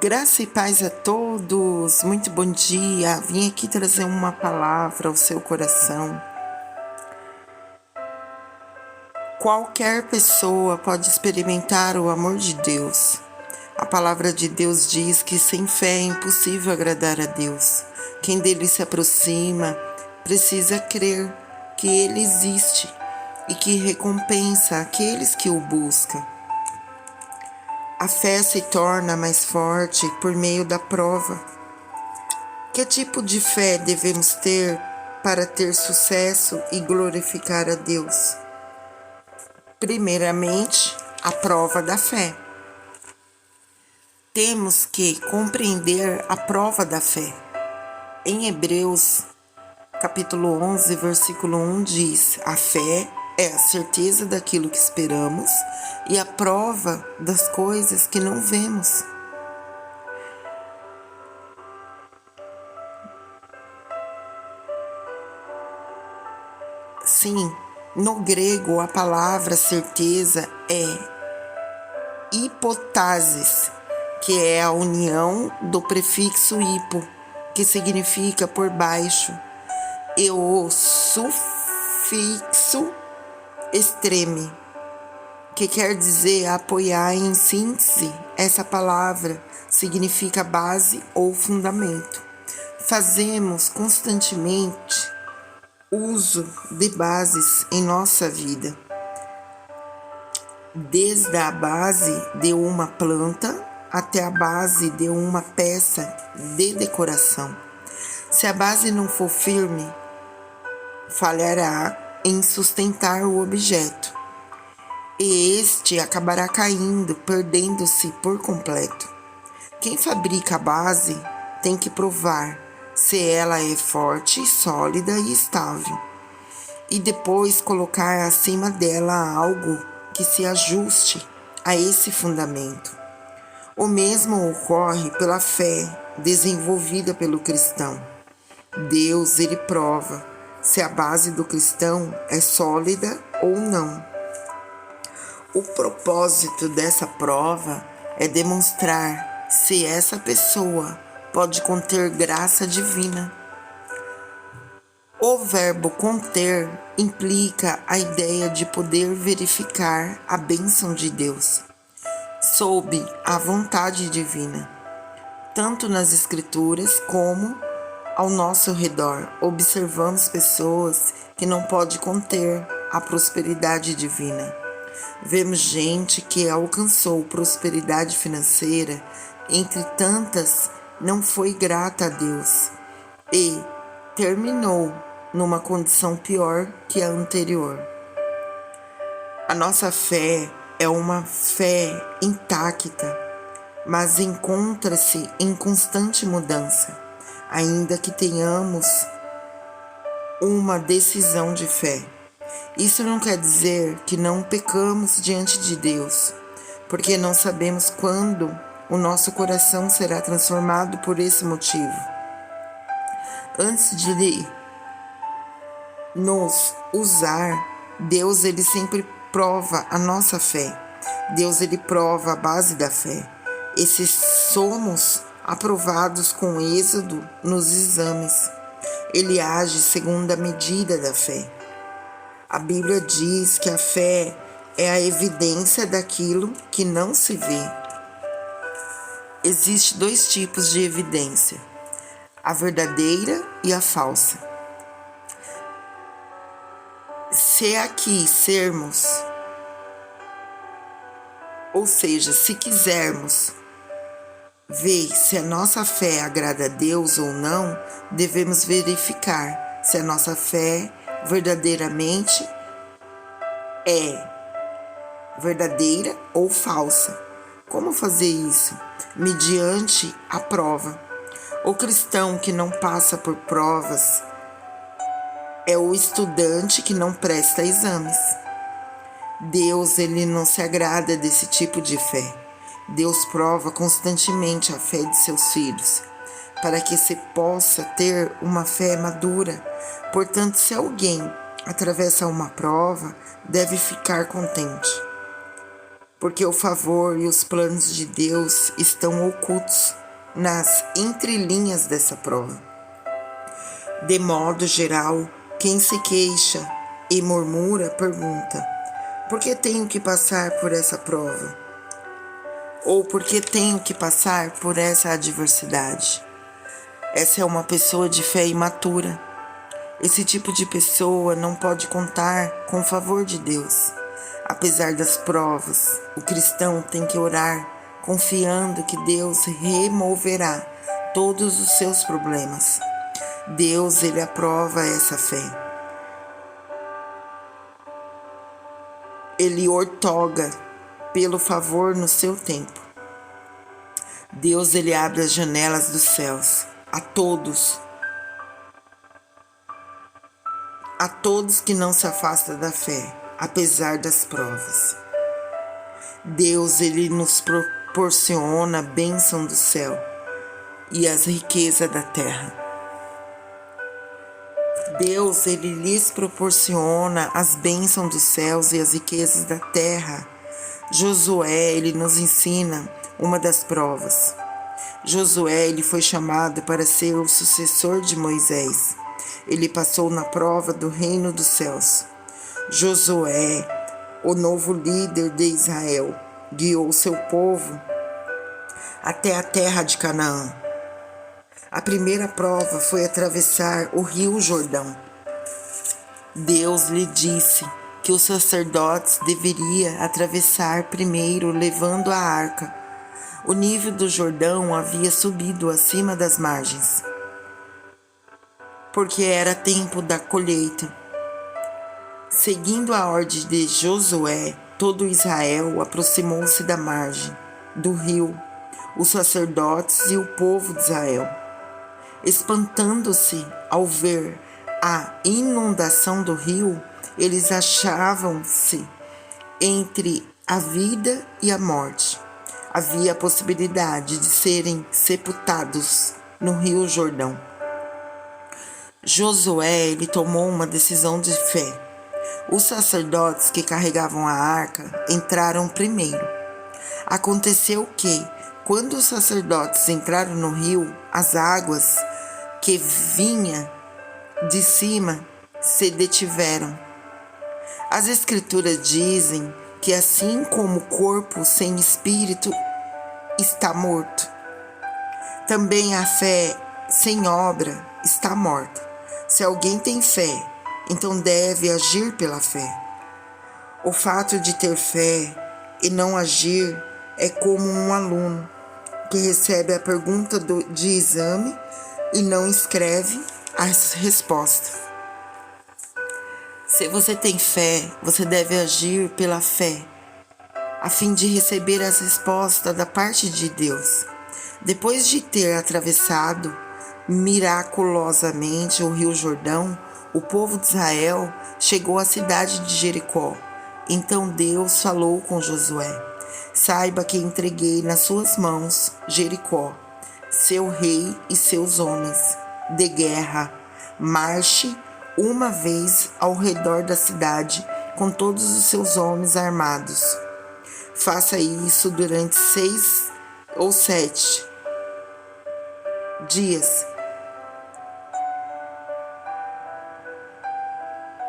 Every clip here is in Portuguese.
Graça e paz a todos, muito bom dia. Vim aqui trazer uma palavra ao seu coração. Qualquer pessoa pode experimentar o amor de Deus. A palavra de Deus diz que sem fé é impossível agradar a Deus. Quem dele se aproxima precisa crer que ele existe e que recompensa aqueles que o buscam. A fé se torna mais forte por meio da prova. Que tipo de fé devemos ter para ter sucesso e glorificar a Deus? Primeiramente, a prova da fé. Temos que compreender a prova da fé. Em Hebreus, capítulo 11, versículo 1 diz: a fé é a certeza daquilo que esperamos e a prova das coisas que não vemos. Sim, no grego a palavra certeza é hipotasis, que é a união do prefixo hipo, que significa por baixo, e o sufixo extreme, que quer dizer apoiar. Em síntese, essa palavra significa base ou fundamento. Fazemos constantemente uso de bases em nossa vida, desde a base de uma planta até a base de uma peça de decoração. Se a base não for firme, falhará em sustentar o objeto, e este acabará caindo, perdendo-se por completo. Quem fabrica a base tem que provar se ela é forte, sólida e estável, e depois colocar acima dela algo que se ajuste a esse fundamento. O mesmo ocorre pela fé desenvolvida pelo cristão. Deus, ele prova se a base do cristão é sólida ou não. O propósito dessa prova é demonstrar se essa pessoa pode conter graça divina. O verbo conter implica a ideia de poder verificar a bênção de Deus sob a vontade divina, tanto nas Escrituras como ao nosso redor. Observamos pessoas que não podem conter a prosperidade divina. Vemos gente que alcançou prosperidade financeira, entre tantas, não foi grata a Deus e terminou numa condição pior que a anterior. A nossa fé é uma fé intacta, mas encontra-se em constante mudança, ainda que tenhamos uma decisão de fé. Isso não quer dizer que não pecamos diante de Deus, porque não sabemos quando o nosso coração será transformado por esse motivo. Antes de nos usar, Deus ele sempre prova a nossa fé. Deus ele prova a base da fé. E se somos aprovados com êxito nos exames, ele age segundo a medida da fé. A Bíblia diz que a fé é a evidência daquilo que não se vê. Existem dois tipos de evidência: a verdadeira e a falsa. Se aqui sermos, ou seja, se quisermos ver se a nossa fé agrada a Deus ou não, devemos verificar se a nossa fé verdadeiramente é verdadeira ou falsa. Como fazer isso? Mediante a prova. O cristão que não passa por provas é o estudante que não presta exames. Deus, ele não se agrada desse tipo de fé. Deus prova constantemente a fé de seus filhos, para que se possa ter uma fé madura. Portanto, se alguém atravessa uma prova, deve ficar contente. porque o favor e os planos de Deus estão ocultos nas entrelinhas dessa prova. De modo geral, quem se queixa e murmura pergunta: por que tenho que passar por essa prova? Ou por que tenho que passar por essa adversidade? Essa é uma pessoa de fé imatura. Esse tipo de pessoa não pode contar com o favor de Deus. Apesar das provas, o cristão tem que orar, confiando que Deus removerá todos os seus problemas. Deus, Ele aprova essa fé. Ele outorga pelo favor no seu tempo. Deus, Ele abre as janelas dos céus a todos que não se afastam da fé, apesar das provas. Deus, Ele nos proporciona a bênção do céu e as riquezas da terra. Deus, Ele lhes proporciona as bênçãos dos céus e as riquezas da terra. Josué, ele nos ensina uma das provas. Josué, ele foi chamado para ser o sucessor de Moisés. Ele passou na prova do reino dos céus. Josué, o novo líder de Israel, guiou seu povo até a terra de Canaã. A primeira prova foi atravessar o rio Jordão. Deus lhe disse que os sacerdotes deveriam atravessar primeiro levando a arca. O nível do Jordão havia subido acima das margens, porque era tempo da colheita. Seguindo a ordem de Josué, todo Israel aproximou-se da margem do rio, os sacerdotes e o povo de Israel. Espantando-se ao ver a inundação do rio, eles achavam-se entre a vida e a morte. Havia a possibilidade de serem sepultados no rio Jordão. Josué, ele tomou uma decisão de fé. Os sacerdotes que carregavam a arca entraram primeiro. Aconteceu que, quando os sacerdotes entraram no rio, as águas que vinham de cima se detiveram. As escrituras dizem que assim como o corpo sem espírito está morto, também a fé sem obra está morta. Se alguém tem fé, então deve agir pela fé. O fato de ter fé e não agir é como um aluno que recebe a pergunta de exame e não escreve a resposta. Se você tem fé, você deve agir pela fé, a fim de receber as respostas da parte de Deus. Depois de ter atravessado miraculosamente o rio Jordão, o povo de Israel chegou à cidade de Jericó. Então Deus falou com Josué: saiba que entreguei nas suas mãos Jericó, seu rei e seus homens de guerra. Marche uma vez ao redor da cidade com todos os seus homens armados. Faça isso durante 6 ou 7 dias.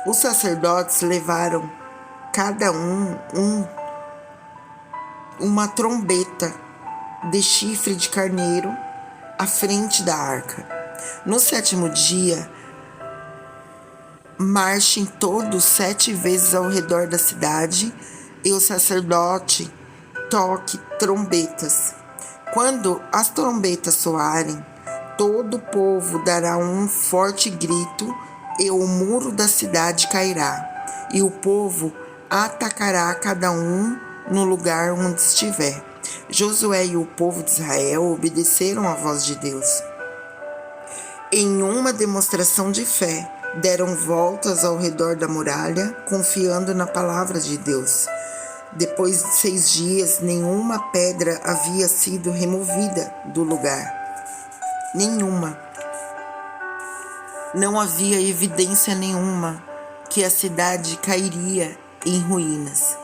Os sacerdotes levaram cada uma trombeta de chifre de carneiro à frente da arca. No 7º dia, marchem todos 7 vezes ao redor da cidade e o sacerdote toque trombetas. Quando as trombetas soarem, todo o povo dará um forte grito e o muro da cidade cairá, e o povo atacará cada um no lugar onde estiver. Josué e o povo de Israel obedeceram à voz de Deus. Em uma demonstração de fé, deram voltas ao redor da muralha, confiando na palavra de Deus. Depois de 6 dias, nenhuma pedra havia sido removida do lugar. Nenhuma. Não havia evidência nenhuma que a cidade cairia em ruínas.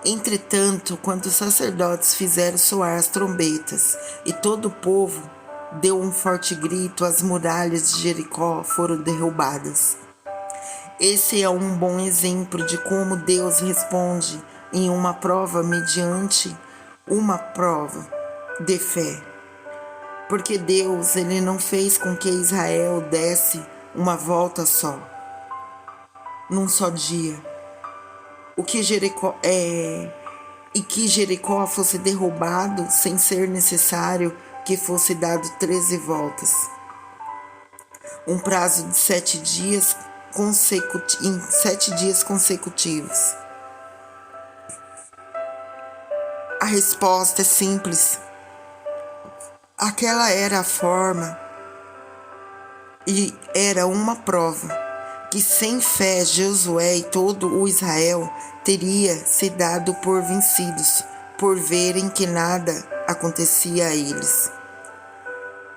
Entretanto, quando os sacerdotes fizeram soar as trombetas e todo o povo deu um forte grito, as muralhas de Jericó foram derrubadas. Esse é um bom exemplo de como Deus responde em uma prova mediante uma prova de fé. Porque Deus, ele não fez com que Israel desse uma volta só, num só dia. E que Jericó fosse derrubado sem ser necessário que fosse dado 13 voltas. Um prazo de 7 dias em 7 dias consecutivos. A resposta é simples. Aquela era a forma e era uma prova que sem fé Josué e todo o Israel teria se dado por vencidos, por verem que nada acontecia a eles.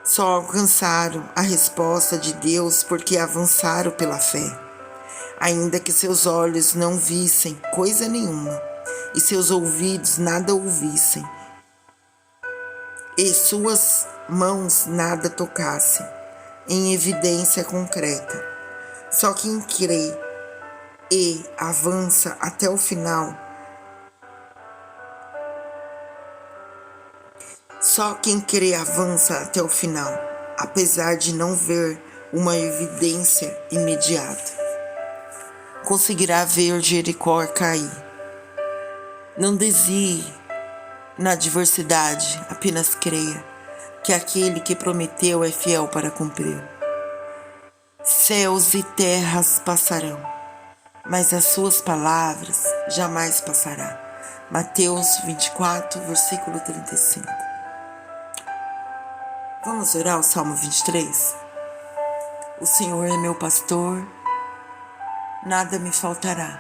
Só alcançaram a resposta de Deus porque avançaram pela fé, ainda que seus olhos não vissem coisa nenhuma e seus ouvidos nada ouvissem e suas mãos nada tocassem, em evidência concreta. Só quem crê e avança até o final, apesar de não ver uma evidência imediata, conseguirá ver Jericó cair. Não desvie na adversidade, apenas creia que aquele que prometeu é fiel para cumprir. Céus e terras passarão, mas as suas palavras jamais passarão. Mateus 24, versículo 35. Vamos orar o Salmo 23? O Senhor é meu pastor, nada me faltará.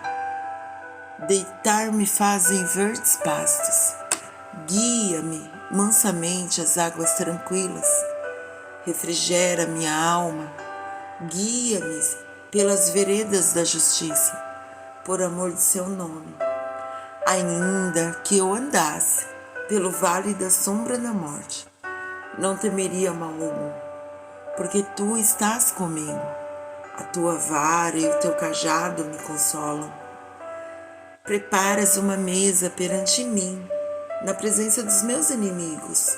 Deitar-me faz em verdes pastos. Guia-me mansamente às águas tranquilas. Refrigera minha alma. Guia-me pelas veredas da justiça, por amor de seu nome. Ainda que eu andasse pelo vale da sombra da morte, não temeria mal algum, porque tu estás comigo. A tua vara e o teu cajado me consolam. Preparas uma mesa perante mim, na presença dos meus inimigos.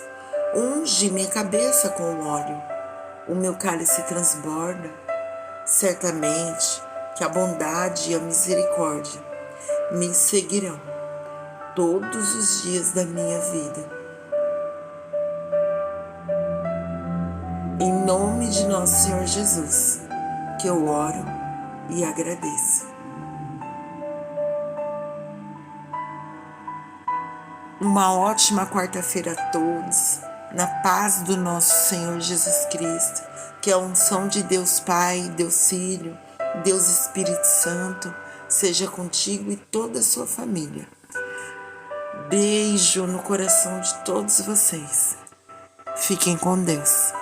Unge minha cabeça com óleo. O meu cálice transborda. Certamente que a bondade e a misericórdia me seguirão todos os dias da minha vida. Em nome de nosso Senhor Jesus, que eu oro e agradeço. Uma ótima quarta-feira a todos, na paz do nosso Senhor Jesus Cristo, que a unção de Deus Pai, Deus Filho, Deus Espírito Santo, seja contigo e toda a sua família. Beijo no coração de todos vocês. Fiquem com Deus.